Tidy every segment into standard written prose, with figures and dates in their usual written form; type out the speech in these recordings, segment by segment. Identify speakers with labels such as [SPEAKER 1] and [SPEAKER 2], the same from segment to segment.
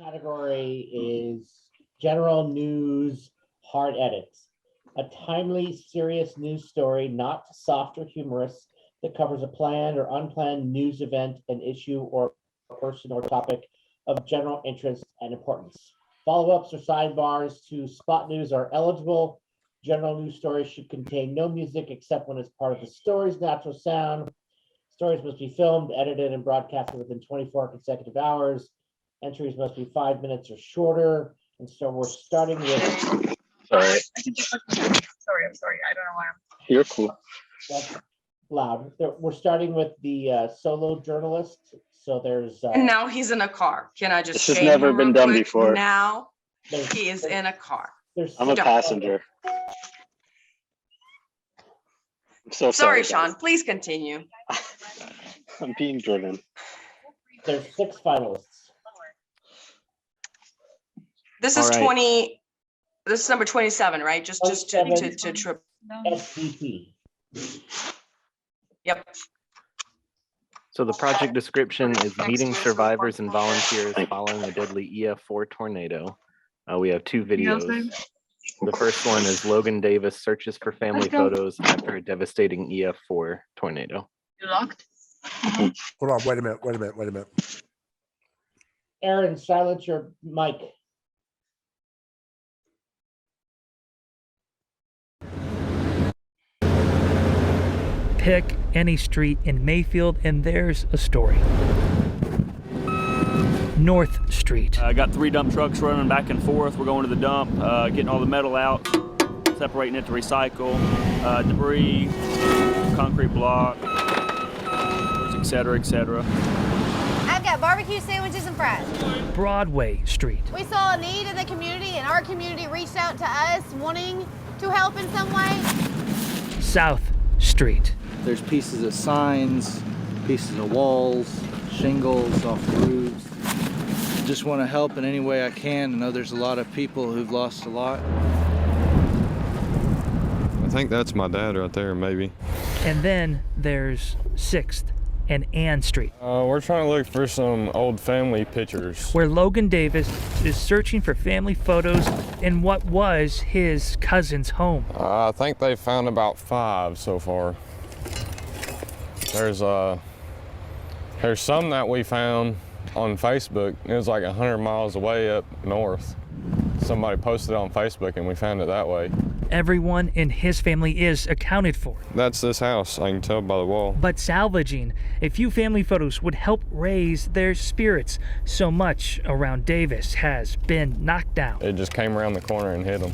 [SPEAKER 1] category is general news hard edits. A timely, serious news story, not soft or humorous, that covers a planned or unplanned news event, an issue, or person or topic of general interest and importance. Follow-ups or sidebars to spot news are eligible. General news stories should contain no music except when it's part of the story's natural sound. Stories must be filmed, edited, and broadcasted within 24 consecutive hours. Entries must be 5 minutes or shorter. And so we're starting with.
[SPEAKER 2] Sorry.
[SPEAKER 3] I'm sorry. I don't know why
[SPEAKER 2] You're cool.
[SPEAKER 1] That's loud. We're starting with the solo journalist. So there's.
[SPEAKER 3] And now he's in a car. Can I just?
[SPEAKER 2] This has never been done before.
[SPEAKER 3] Now he is in a car.
[SPEAKER 2] I'm a passenger. I'm so
[SPEAKER 3] sorry,
[SPEAKER 2] sorry,
[SPEAKER 3] Sean. Please continue.
[SPEAKER 2] I'm being driven.
[SPEAKER 1] There's 6 finalists.
[SPEAKER 3] This is 20. This is number 27, right? Just to trip.
[SPEAKER 1] SVP.
[SPEAKER 3] Yep.
[SPEAKER 4] So the project description is meeting survivors and volunteers following a deadly EF4 tornado. We have 2 videos. The first one is Logan Davis searches for family photos after a devastating EF4 tornado.
[SPEAKER 3] You locked?
[SPEAKER 5] Hold on, wait a minute.
[SPEAKER 1] Aaron, silence your mic.
[SPEAKER 6] Pick any street in Mayfield and there's a story. North Street.
[SPEAKER 7] I got 3 dump trucks running back and forth. We're going to the dump, getting all the metal out, separating it to recycle, debris, concrete block, et cetera, et cetera.
[SPEAKER 8] I've got barbecue sandwiches and fries.
[SPEAKER 6] Broadway Street.
[SPEAKER 8] We saw a need in the community and our community reached out to us wanting to help in some way.
[SPEAKER 6] South Street.
[SPEAKER 9] There's pieces of signs, pieces of walls, shingles off the roofs. Just want to help in any way I can. I know there's a lot of people who've lost a lot.
[SPEAKER 10] I think that's my dad right there, maybe.
[SPEAKER 6] And then there's 6th and Ann Street.
[SPEAKER 10] We're trying to look for some old family pictures.
[SPEAKER 6] Where Logan Davis is searching for family photos in what was his cousin's home.
[SPEAKER 10] I think they found about 5 so far. There's some that we found on Facebook. It was like 100 miles away up north. Somebody posted it on Facebook and we found it that way.
[SPEAKER 6] Everyone in his family is accounted for.
[SPEAKER 10] That's this house, I can tell by the wall.
[SPEAKER 6] But salvaging a few family photos would help raise their spirits. So much around Davis has been knocked down.
[SPEAKER 10] It just came around the corner and hit him.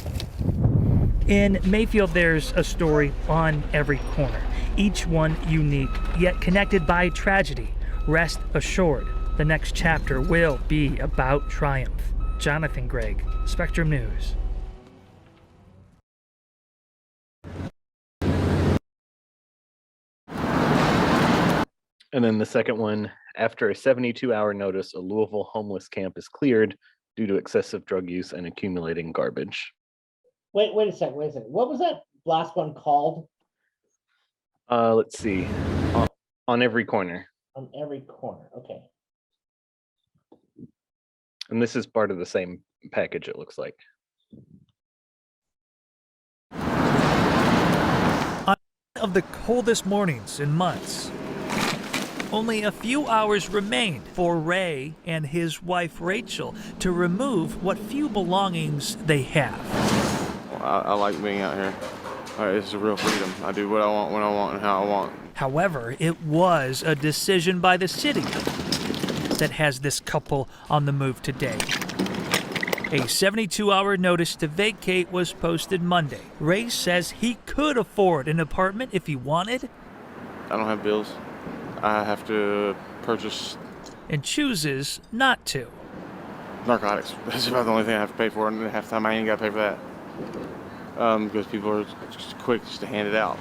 [SPEAKER 6] In Mayfield, there's a story on every corner, each one unique, yet connected by tragedy. Rest assured, the next chapter will be about triumph. Jonathan Gregg, Spectrum News.
[SPEAKER 4] And then the second one, after a 72-hour notice, a Louisville homeless camp is cleared due to excessive drug use and accumulating garbage.
[SPEAKER 1] Wait a second. What was that last one called?
[SPEAKER 4] Let's see. On every corner.
[SPEAKER 1] On every corner, okay.
[SPEAKER 4] And this is part of the same package, it looks like.
[SPEAKER 6] On of the coldest mornings in months, only a few hours remained for Ray and his wife Rachel to remove what few belongings they have.
[SPEAKER 11] I like being out here. It's a real freedom. I do what I want, when I want, and how I want.
[SPEAKER 6] However, it was a decision by the city that has this couple on the move today. A 72-hour notice to vacate was posted Monday. Ray says he could afford an apartment if he wanted.
[SPEAKER 11] I don't have bills. I have to purchase.
[SPEAKER 6] And chooses not to.
[SPEAKER 11] Narcotics. That's about the only thing I have to pay for, and half the time I ain't got to pay for that. Because people are just quick just to hand it out.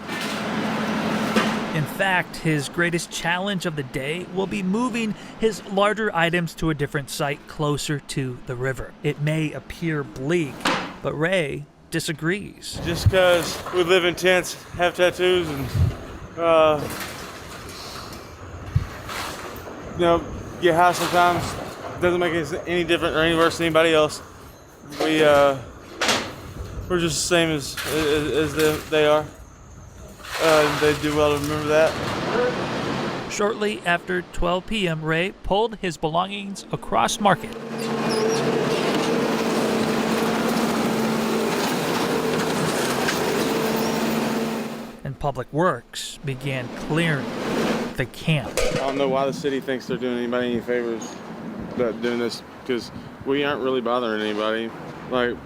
[SPEAKER 6] In fact, his greatest challenge of the day will be moving his larger items to a different site closer to the river. It may appear bleak, but Ray disagrees.
[SPEAKER 12] Just because we live in tents, have tattoos, and get high sometimes, doesn't make us any different or any worse than anybody else. We're just the same as they are. They do well to remember that.
[SPEAKER 6] Shortly after 12 p.m., Ray pulled his belongings across Market. And Public Works began clearing the camp.
[SPEAKER 11] I don't know why the city thinks they're doing anybody any favors about doing this, because we aren't really bothering anybody. Like,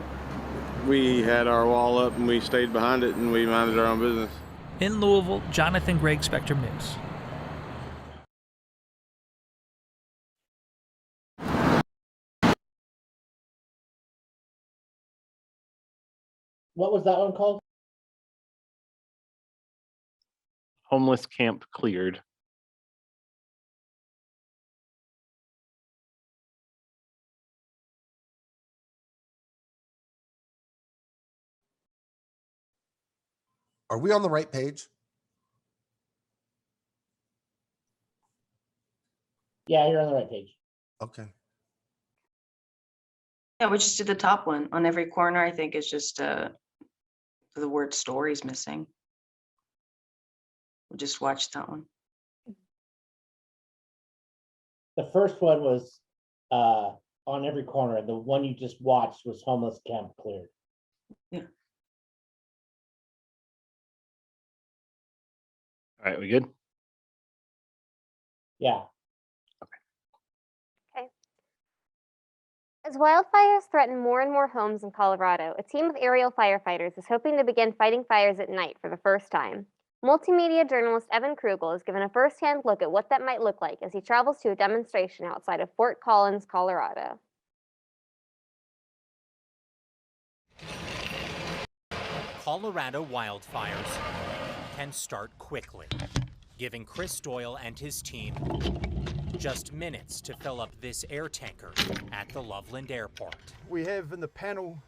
[SPEAKER 11] we had our wall up and we stayed behind it and we minded our own business.
[SPEAKER 6] In Louisville, Jonathan Gregg, Spectrum News.
[SPEAKER 1] What was that one called?
[SPEAKER 4] Homeless camp cleared.
[SPEAKER 5] Are we on the right page?
[SPEAKER 1] Yeah, you're on the right page.
[SPEAKER 5] Okay.
[SPEAKER 3] Yeah, we just did the top one. On every corner, I think it's just the word stories missing. We just watched that one.
[SPEAKER 1] The first one was on every corner. The one you just watched was homeless camp cleared.
[SPEAKER 3] Yeah.
[SPEAKER 4] All right, we good?
[SPEAKER 1] Yeah.
[SPEAKER 8] As wildfires threaten more and more homes in Colorado, a team of aerial firefighters is hoping to begin fighting fires at night for the first time. Multimedia journalist Evan Krugel is given a first-hand look at what that might look like as he travels to a demonstration outside of Fort Collins, Colorado.
[SPEAKER 13] Colorado wildfires can start quickly, giving Chris Doyle and his team just minutes to fill up this air tanker at the Loveland Airport.
[SPEAKER 14] We have in the panel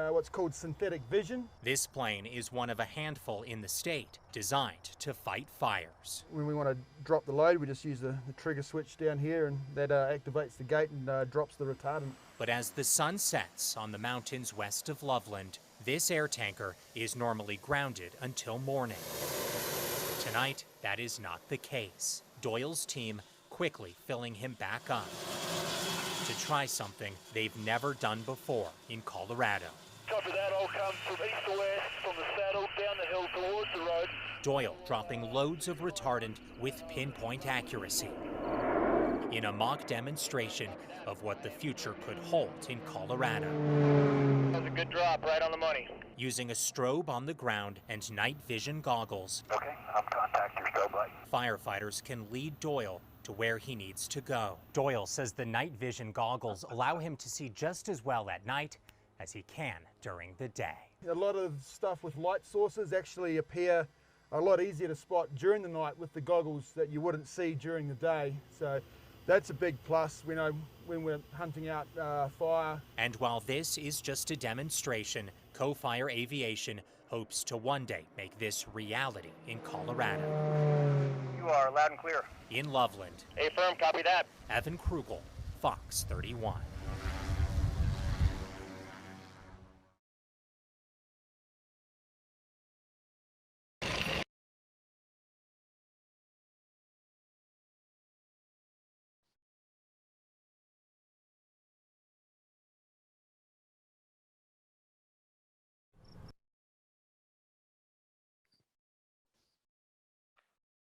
[SPEAKER 14] what's called synthetic vision.
[SPEAKER 13] This plane is one of a handful in the state designed to fight fires.
[SPEAKER 14] When we want to drop the load, we just use the trigger switch down here, and that activates the gate and drops the retardant.
[SPEAKER 13] But as the sun sets on the mountains west of Loveland, this air tanker is normally grounded until morning. Tonight, that is not the case. Doyle's team quickly filling him back up to try something they've never done before in Colorado.
[SPEAKER 15] Copy that, all comes from east to west, from the saddle down the hill towards the road.
[SPEAKER 13] Doyle dropping loads of retardant with pinpoint accuracy in a mock demonstration of what the future could hold in Colorado.
[SPEAKER 15] That was a good drop, right on the money.
[SPEAKER 13] Using a strobe on the ground and night vision goggles,
[SPEAKER 15] Okay, I'm contact your strobe light.
[SPEAKER 13] firefighters can lead Doyle to where he needs to go. Doyle says the night vision goggles allow him to see just as well at night as he can during the day.
[SPEAKER 14] A lot of stuff with light sources actually appear a lot easier to spot during the night with the goggles that you wouldn't see during the day. So that's a big plus when we're hunting out fire.
[SPEAKER 13] And while this is just a demonstration, Co-Fire Aviation hopes to one day make this reality in Colorado.
[SPEAKER 15] You are loud and clear.
[SPEAKER 13] In Loveland,
[SPEAKER 15] Affirm, copy that.
[SPEAKER 13] Evan Krugel, Fox 31.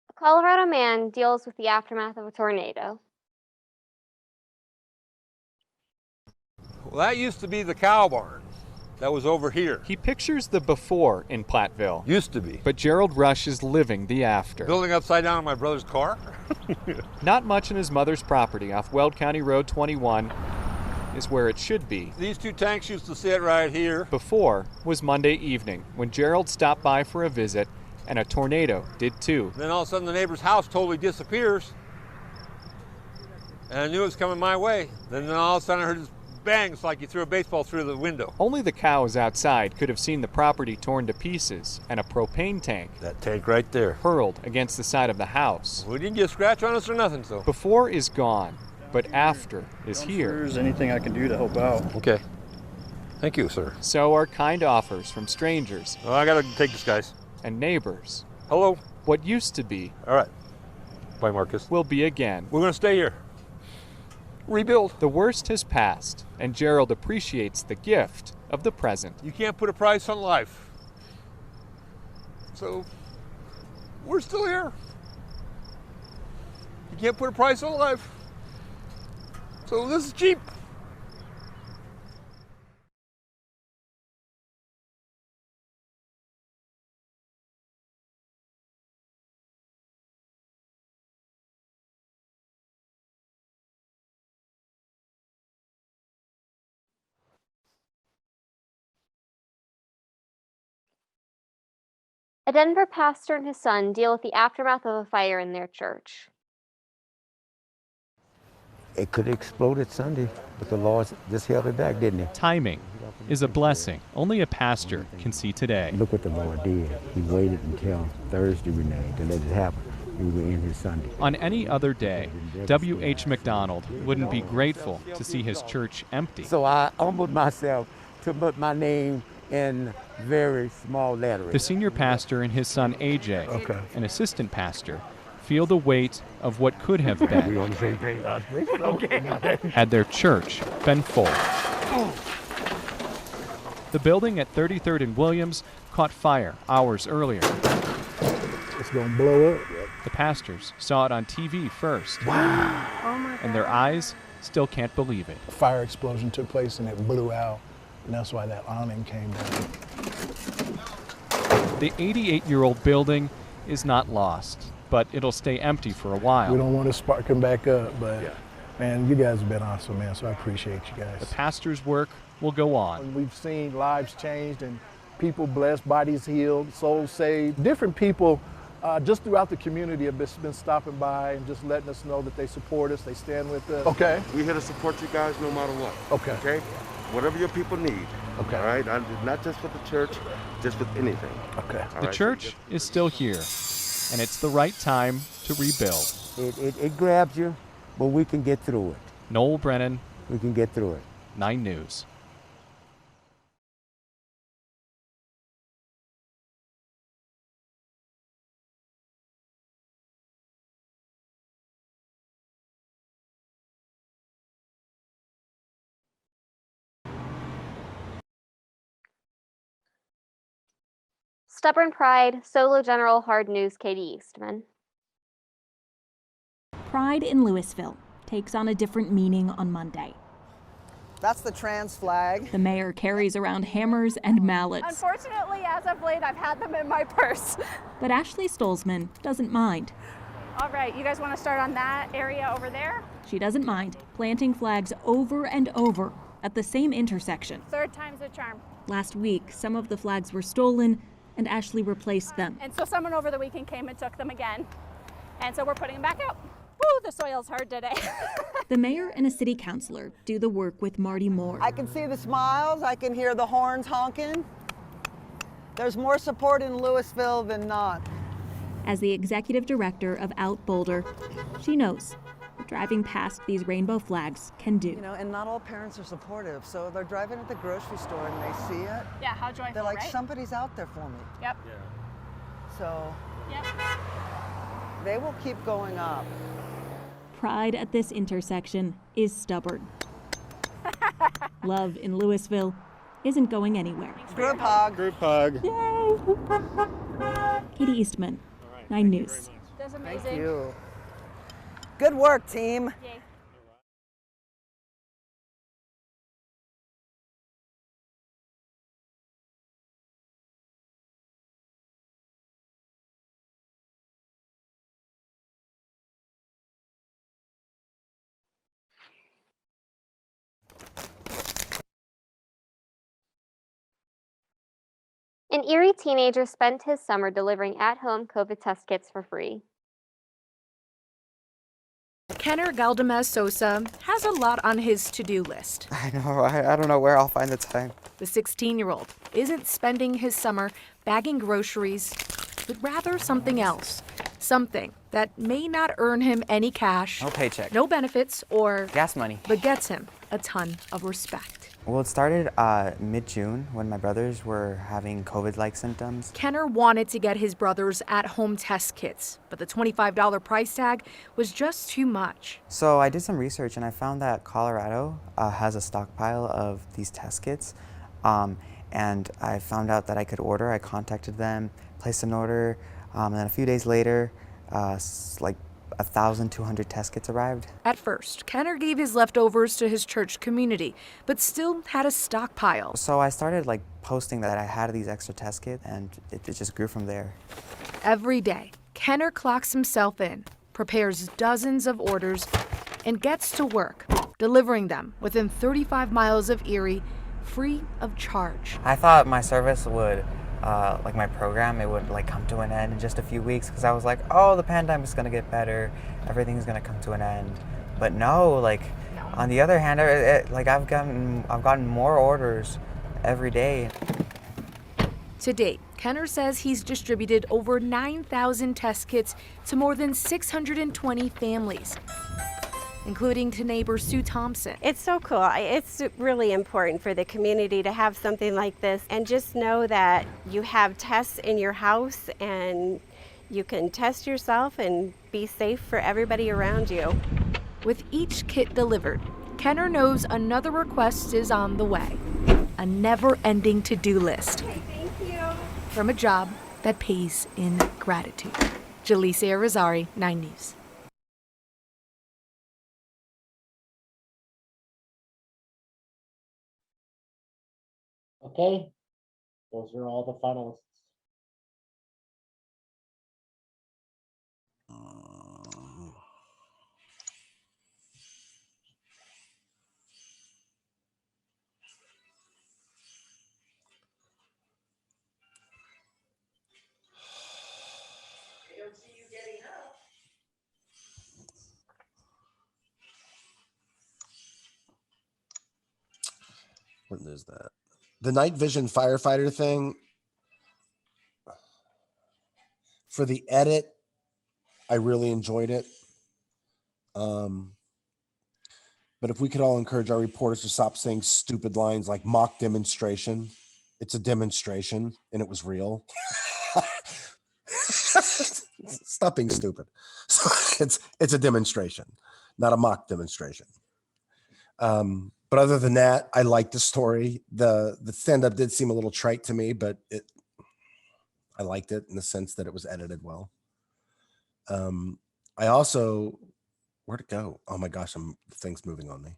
[SPEAKER 8] A Colorado man deals with the aftermath of a tornado.
[SPEAKER 16] Well, that used to be the cow barn. That was over here.
[SPEAKER 17] He pictures the before in Platteville.
[SPEAKER 16] Used to be.
[SPEAKER 17] But Gerald Rush is living the after.
[SPEAKER 16] Building upside down on my brother's car.
[SPEAKER 17] Not much in his mother's property off Weld County Road 21 is where it should be.
[SPEAKER 16] These two tanks used to sit right here.
[SPEAKER 17] Before was Monday evening when Gerald stopped by for a visit and a tornado did too.
[SPEAKER 16] Then all of a sudden the neighbor's house totally disappears. And I knew it was coming my way. Then all of a sudden I heard this bang, it's like you threw a baseball through the window.
[SPEAKER 17] Only the cows outside could have seen the property torn to pieces and a propane tank.
[SPEAKER 16] That tank right there.
[SPEAKER 17] Hurled against the side of the house.
[SPEAKER 16] We didn't get a scratch on us or nothing, so.
[SPEAKER 17] Before is gone, but after is here.
[SPEAKER 18] There's anything I can do to help out.
[SPEAKER 16] Okay. Thank you, sir.
[SPEAKER 17] So are kind offers from strangers.
[SPEAKER 16] Oh, I gotta take this, guys.
[SPEAKER 17] And neighbors.
[SPEAKER 16] Hello.
[SPEAKER 17] What used to be.
[SPEAKER 16] All right. Bye, Marcus.
[SPEAKER 17] Will be again.
[SPEAKER 16] We're gonna stay here. Rebuild.
[SPEAKER 17] The worst has passed, and Gerald appreciates the gift of the present.
[SPEAKER 16] You can't put a price on life. So, we're still here. You can't put a price on life. So this is cheap.
[SPEAKER 8] A Denver pastor and his son deal with the aftermath of a fire in their church.
[SPEAKER 19] It could have exploded Sunday, but the Lord just held it back, didn't he?
[SPEAKER 17] Timing is a blessing only a pastor can see today.
[SPEAKER 19] Look what the Lord did. He waited until Thursday, Renee, to let it happen. We were in his Sunday.
[SPEAKER 17] On any other day, W.H. McDonald wouldn't be grateful to see his church empty.
[SPEAKER 19] So I humbled myself to put my name in very small letters.
[SPEAKER 17] The senior pastor and his son AJ, an assistant pastor, feel the weight of what could have been
[SPEAKER 19] We on the same page, okay.
[SPEAKER 17] had their church been full. The building at 33rd and Williams caught fire hours earlier.
[SPEAKER 18] It's gonna blow up.
[SPEAKER 17] The pastors saw it on TV first.
[SPEAKER 18] Wow.
[SPEAKER 8] Oh my
[SPEAKER 17] And their eyes still can't believe it.
[SPEAKER 18] A fire explosion took place and it blew out. And that's why that awning came down.
[SPEAKER 17] The 88-year-old building is not lost, but it'll stay empty for a while.
[SPEAKER 18] We don't want to spark them back up, but man, you guys have been awesome, man, so I appreciate you guys.
[SPEAKER 17] The pastor's work will go on.
[SPEAKER 18] We've seen lives changed and people blessed, bodies healed, souls saved. Different people just throughout the community have been stopping by and just letting us know that they support us, they stand with us. Okay.
[SPEAKER 20] We're here to support you guys no matter what.
[SPEAKER 18] Okay.
[SPEAKER 20] Okay? Whatever your people need.
[SPEAKER 18] Okay.
[SPEAKER 20] All right? Not just with the church, just with anything.
[SPEAKER 18] Okay.
[SPEAKER 17] The church is still here, and it's the right time to rebuild.
[SPEAKER 19] It grabs you, but we can get through it.
[SPEAKER 17] Noel Brennan.
[SPEAKER 19] We can get through it.
[SPEAKER 17] 9 News.
[SPEAKER 8] Stubborn pride, solo general, hard news, Katie Eastman.
[SPEAKER 21] Pride in Louisville takes on a different meaning on Monday.
[SPEAKER 22] That's the trans flag.
[SPEAKER 21] The mayor carries around hammers and mallets.
[SPEAKER 23] Unfortunately, as of late, I've had them in my purse.
[SPEAKER 21] But Ashley Stolzman doesn't mind.
[SPEAKER 23] All right, you guys want to start on that area over there?
[SPEAKER 21] She doesn't mind planting flags over and over at the same intersection.
[SPEAKER 23] Third time's a charm.
[SPEAKER 21] Last week, some of the flags were stolen and Ashley replaced them.
[SPEAKER 23] And so someone over the weekend came and took them again. And so we're putting them back out. Woo, the soil's hard today.
[SPEAKER 21] The mayor and a city councilor do the work with Marty Moore.
[SPEAKER 22] I can see the smiles, I can hear the horns honking. There's more support in Louisville than not.
[SPEAKER 21] As the executive director of Out Boulder, she knows what driving past these rainbow flags can do.
[SPEAKER 22] You know, and not all parents are supportive, so they're driving at the grocery store and they see it.
[SPEAKER 23] Yeah, how joyful,
[SPEAKER 22] They're like,
[SPEAKER 23] right?
[SPEAKER 22] somebody's out there for me.
[SPEAKER 23] Yep.
[SPEAKER 22] So
[SPEAKER 23] Yep.
[SPEAKER 22] they will keep going up.
[SPEAKER 21] Pride at this intersection is stubborn. Love in Louisville isn't going anywhere.
[SPEAKER 22] Group hug.
[SPEAKER 18] Group hug.
[SPEAKER 21] Katie Eastman, 9 News.
[SPEAKER 23] That's amazing.
[SPEAKER 22] Thank you. Good work, team.
[SPEAKER 23] Yay.
[SPEAKER 8] An Erie teenager spent his summer delivering at-home COVID test kits for free.
[SPEAKER 24] Kenner Galdamez Sosa has a lot on his to-do list.
[SPEAKER 25] I know, I don't know where I'll find the time.
[SPEAKER 24] The 16-year-old isn't spending his summer bagging groceries, but rather something else, Something that may not earn him any cash,
[SPEAKER 25] No paycheck.
[SPEAKER 24] no benefits, or
[SPEAKER 25] Gas money.
[SPEAKER 24] but gets him a ton of respect.
[SPEAKER 25] Well, it started mid-June when my brothers were having COVID-like symptoms.
[SPEAKER 24] Kenner wanted to get his brothers at-home test kits, but the $25 price tag was just too much.
[SPEAKER 25] So I did some research and I found that Colorado has a stockpile of these test kits. And I found out that I could order. I contacted them, placed an order, and then a few days later, like 1,200 test kits arrived.
[SPEAKER 24] At first, Kenner gave his leftovers to his church community, but still had a stockpile.
[SPEAKER 25] So I started like posting that I had these extra test kits, and it just grew from there.
[SPEAKER 24] Every day, Kenner clocks himself in, prepares dozens of orders, and gets to work, delivering them within 35 miles of Erie, free of charge.
[SPEAKER 25] I thought my service would, like my program, it would like come to an end in just a few weeks, because I was like, oh, the pandemic is gonna get better, everything's gonna come to an end. But no, like on the other hand, like I've gotten more orders every day.
[SPEAKER 24] To date, Kenner says he's distributed over 9,000 test kits to more than 620 families, including to neighbor Sue Thompson.
[SPEAKER 2] It's so cool. It's really important for the community to have something like this, and just know that you have tests in your house and you can test yourself and be safe for everybody around you.
[SPEAKER 24] With each kit delivered, Kenner knows another request is on the way. A never-ending to-do list.
[SPEAKER 2] Thank you.
[SPEAKER 24] From a job that pays in gratitude. Jaleesa Irizarry, 9 News.
[SPEAKER 1] Okay, those are all the finalists.
[SPEAKER 5] What is that? The night vision firefighter thing. For the edit, I really enjoyed it. But if we could all encourage our reporters to stop saying stupid lines like mock demonstration. It's a demonstration and it was real. Stop being stupid. So it's a demonstration, not a mock demonstration. But other than that, I liked the story. The stand-up did seem a little trite to me, but I liked it in the sense that it was edited well. I also, where'd it go? Oh my gosh, the thing's moving on me.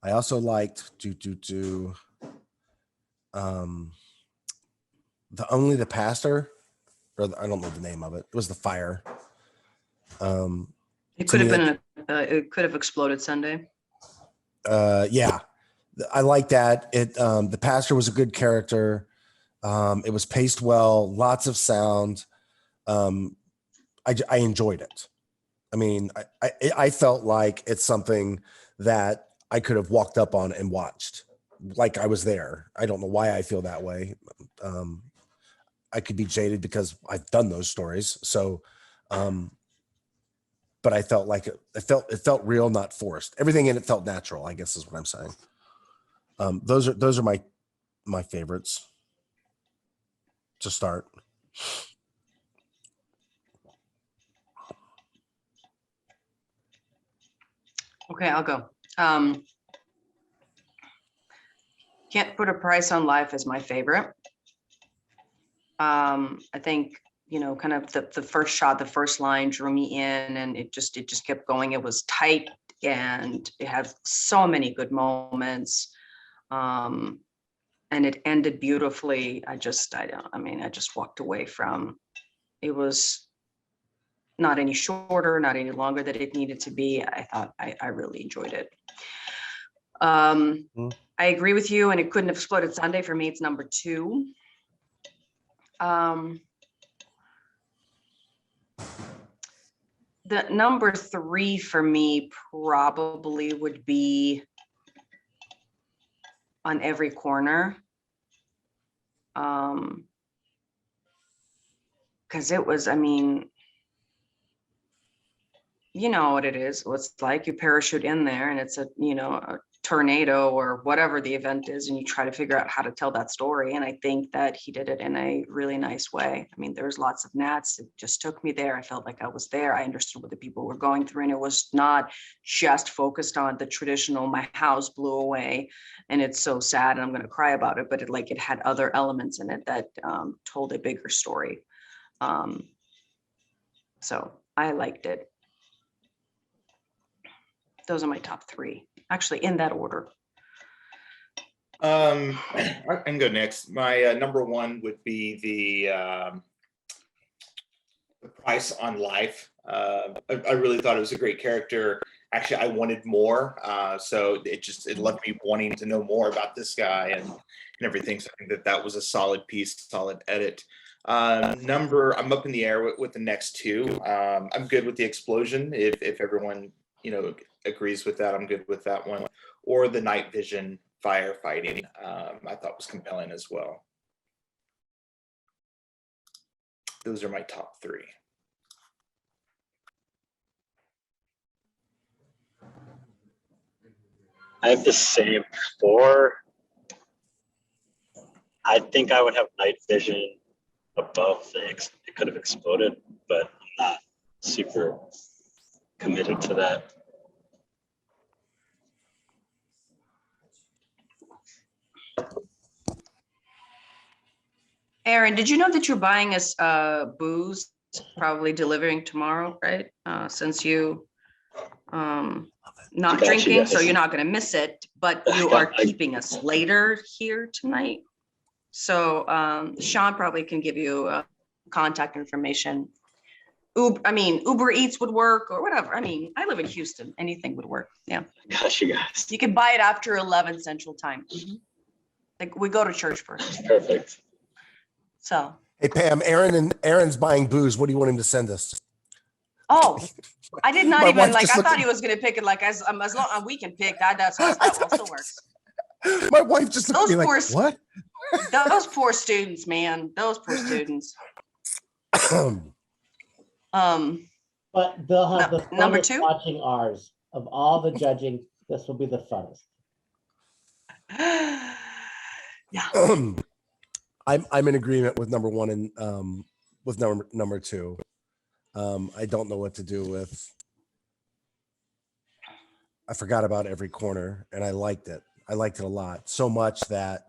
[SPEAKER 5] I also liked the pastor, or I don't know the name of it. It was the fire.
[SPEAKER 3] It could have been it could have exploded Sunday.
[SPEAKER 5] Yeah, I like that. The pastor was a good character. It was paced well, lots of sound. I enjoyed it. I mean, I felt like it's something that I could have walked up on and watched, like I was there. I don't know why I feel that way. I could be jaded because I've done those stories. So, but I felt like it felt real, not forced. Everything in it felt natural, I guess is what I'm saying. Those are my favorites to start.
[SPEAKER 3] Okay, I'll go. Can't Put a Price on Life is my favorite. I think, kind of the first shot, the first line drew me in, and it just kept going. It was tight and it had so many good moments. And it ended beautifully. I just walked away from, it was not any shorter, not any longer than it needed to be. I thought I really enjoyed it. I agree with you, and It Couldn't Have Exploded Sunday. For me, it's number 2. The number 3 for me probably would be On Every Corner. Because it was, you know what it is. What's like you parachute in there and it's a, you know, a tornado or whatever the event is, and you try to figure out how to tell that story. And I think that he did it in a really nice way. I mean, there's lots of gnats. It just took me there. I felt like I was there. I understood what the people were going through. And it was not just focused on the traditional, my house blew away and it's so sad and I'm going to cry about it. But it had other elements in it that told a bigger story. So I liked it. Those are my top three, actually, in that order.
[SPEAKER 7] I can go next. My number one would be the Price on Life. I really thought it was a great character. Actually, I wanted more, so it left me wanting to know more about this guy and everything. So I think that was a solid piece, solid edit. I'm up in the air with the next two. I'm good with the explosion. If everyone agrees with that, I'm good with that one. Or the night vision firefighting, I thought was compelling as well. Those are my top three.
[SPEAKER 9] I have the same four. I think I would have night vision above it could have exploded, but I'm not super committed to that.
[SPEAKER 3] Aaron, did you know that you're buying us booze, probably delivering tomorrow, right? Since you not drinking, so you're not going to miss it, but you are keeping us later here tonight. So Sean probably can give you contact information. Uber Eats would work or whatever. I mean, I live in Houston. Anything would work. Yeah.
[SPEAKER 9] Gosh, you guys.
[SPEAKER 3] You can buy it after 11 Central Time. Like we go to church first.
[SPEAKER 9] Perfect.
[SPEAKER 3] So.
[SPEAKER 5] Hey Pam, Aaron's buying booze. What do you want him to send us?
[SPEAKER 3] Oh, I did not
[SPEAKER 5] My
[SPEAKER 3] even
[SPEAKER 5] wife
[SPEAKER 3] like.
[SPEAKER 5] just
[SPEAKER 3] I thought
[SPEAKER 5] looked
[SPEAKER 3] he was gonna pick it like as long as we can pick that. That one still works.
[SPEAKER 5] My wife just looked at me like, what?
[SPEAKER 3] Those poor students, man. Those poor students.
[SPEAKER 1] But they'll have the
[SPEAKER 3] number
[SPEAKER 1] funnest
[SPEAKER 3] two?
[SPEAKER 1] watching ours. Of all the judging, this will be the funnest.
[SPEAKER 3] Yeah.
[SPEAKER 5] I'm in agreement with number one and with number two. I don't know what to do with. I forgot about Every Corner, and I liked it. I liked it a lot, so much that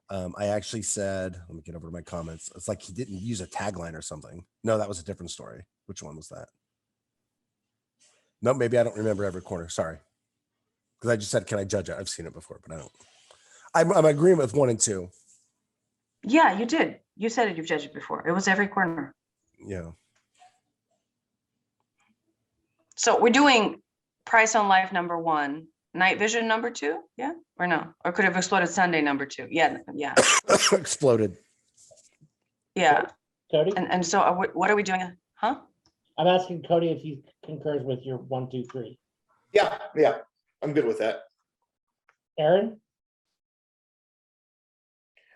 [SPEAKER 5] I actually said, let me get over to my comments. It's like he didn't use a tagline or something. No, that was a different story. Which one was that? No, maybe I don't remember Every Corner. Sorry. Because I just said, can I judge it? I've seen it before, but I don't. I'm agreeing with 1 and 2.
[SPEAKER 3] Yeah, you did. You said it. You've judged it before. It was Every Corner.
[SPEAKER 5] Yeah.
[SPEAKER 3] So we're doing Price on Life number 1, Night Vision number 2. Yeah, or no? Or could have exploded Sunday number 2. Yeah, yeah.
[SPEAKER 5] Exploded.
[SPEAKER 3] Yeah.
[SPEAKER 1] Cody?
[SPEAKER 3] And so what are we doing? Huh?
[SPEAKER 1] I'm asking Cody if he concurs with your 1, 2, 3.
[SPEAKER 7] Yeah, I'm good with that.
[SPEAKER 1] Aaron?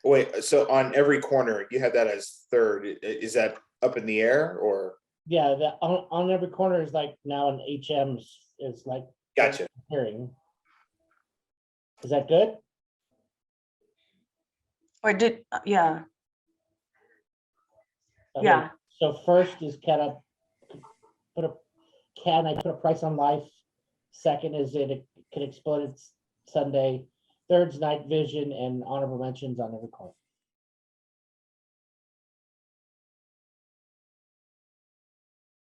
[SPEAKER 7] Wait, so on Every Corner, you have that as third. Is that up in the air or?
[SPEAKER 1] Yeah, the on Every Corner is like now an HM is like.
[SPEAKER 7] Gotcha.
[SPEAKER 1] Hearing. Is that good?
[SPEAKER 3] Or did yeah.
[SPEAKER 1] Okay,
[SPEAKER 3] Yeah.
[SPEAKER 1] So first is can I put a price on life? Second is it can explode Sunday. Third's Night Vision, and honorable mentions on Every Corner.